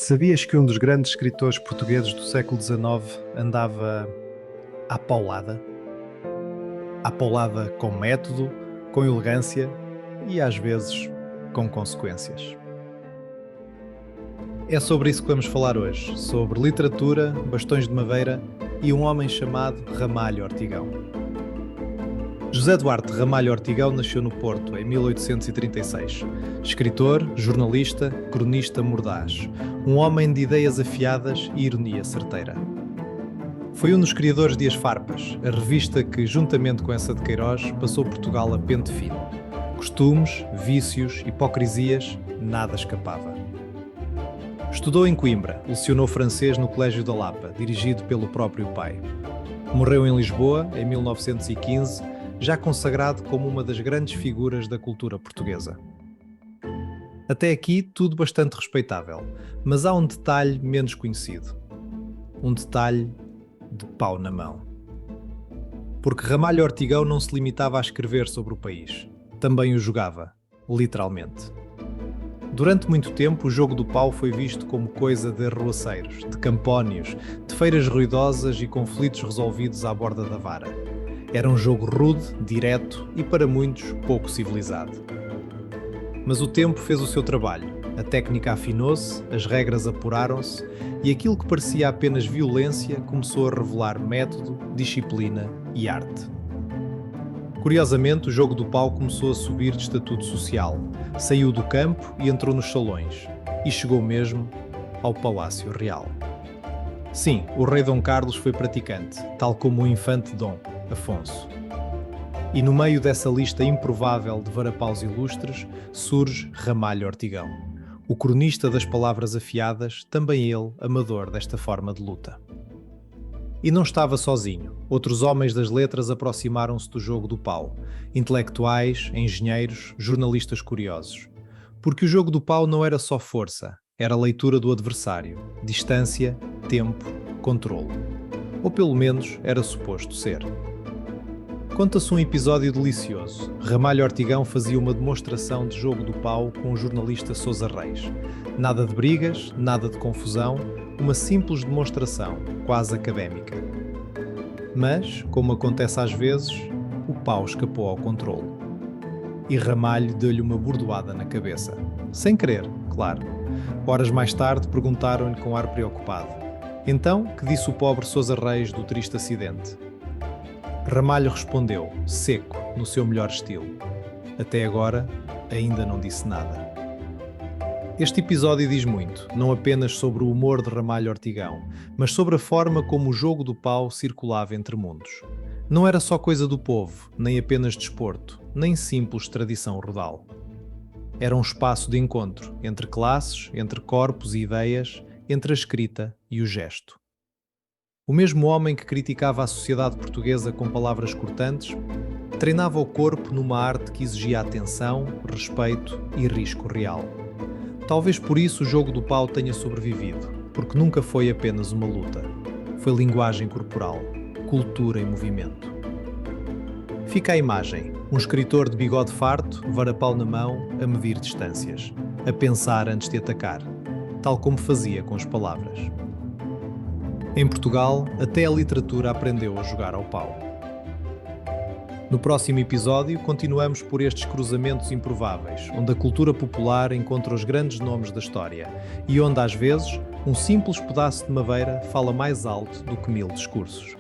Sabias que um dos grandes escritores portugueses do século XIX andava à paulada? À paulada com método, com elegância e às vezes com consequências. É sobre isso que vamos falar hoje, sobre literatura, bastões de madeira e um homem chamado Ramalho Ortigão. José Duarte Ramalho Ortigão nasceu no Porto em 1836. Escritor, jornalista, cronista mordaz. Um homem de ideias afiadas e ironia certeira. Foi um dos criadores de As Farpas, a revista que, juntamente com essa de Queiroz, passou Portugal a pente fino. Costumes, vícios, hipocrisias, nada escapava. Estudou em Coimbra, lecionou francês no Colégio da Lapa, dirigido pelo próprio pai. Morreu em Lisboa, em 1915, já consagrado como uma das grandes figuras da cultura portuguesa. Até aqui, tudo bastante respeitável, mas há um detalhe menos conhecido. Um detalhe de pau na mão. Porque Ramalho Ortigão não se limitava a escrever sobre o país, também o jogava, literalmente. Durante muito tempo, o jogo do pau foi visto como coisa de arruaceiros, de campónios, de feiras ruidosas e conflitos resolvidos à borda da vara. Era um jogo rude, direto e, para muitos, pouco civilizado. Mas o tempo fez o seu trabalho, a técnica afinou-se, as regras apuraram-se e aquilo que parecia apenas violência começou a revelar método, disciplina e arte. Curiosamente, o jogo do pau começou a subir de estatuto social, saiu do campo e entrou nos salões, e chegou mesmo ao Palácio Real. Sim, o rei Dom Carlos foi praticante, tal como o infante Dom Afonso. E no meio dessa lista improvável de varapaus ilustres, surge Ramalho Ortigão, o cronista das palavras afiadas, também ele amador desta forma de luta. E não estava sozinho. Outros homens das letras aproximaram-se do jogo do pau. Intelectuais, engenheiros, jornalistas curiosos. Porque o jogo do pau não era só força, era leitura do adversário, distância, tempo, controlo. Ou pelo menos era suposto ser. Conta-se um episódio delicioso. Ramalho Ortigão fazia uma demonstração de jogo do pau com o jornalista Sousa Reis. Nada de brigas, nada de confusão, uma simples demonstração, quase académica. Mas, como acontece às vezes, o pau escapou ao controle. E Ramalho deu-lhe uma bordoada na cabeça. Sem querer, claro. Horas mais tarde perguntaram-lhe com ar preocupado. Então, que disse o pobre Sousa Reis do triste acidente? Ramalho respondeu, seco, no seu melhor estilo. Até agora, ainda não disse nada. Este episódio diz muito, não apenas sobre o humor de Ramalho Ortigão, mas sobre a forma como o jogo do pau circulava entre mundos. Não era só coisa do povo, nem apenas desporto, nem simples tradição rural. Era um espaço de encontro entre classes, entre corpos e ideias, entre a escrita e o gesto. O mesmo homem que criticava a sociedade portuguesa com palavras cortantes, treinava o corpo numa arte que exigia atenção, respeito e risco real. Talvez por isso o jogo do pau tenha sobrevivido, porque nunca foi apenas uma luta. Foi linguagem corporal, cultura em movimento. Fica a imagem, um escritor de bigode farto, varapau na mão, a medir distâncias, a pensar antes de atacar, tal como fazia com as palavras. Em Portugal, até a literatura aprendeu a jogar ao pau. No próximo episódio, continuamos por estes cruzamentos improváveis, onde a cultura popular encontra os grandes nomes da história e onde, às vezes, um simples pedaço de madeira fala mais alto do que 1000 discursos.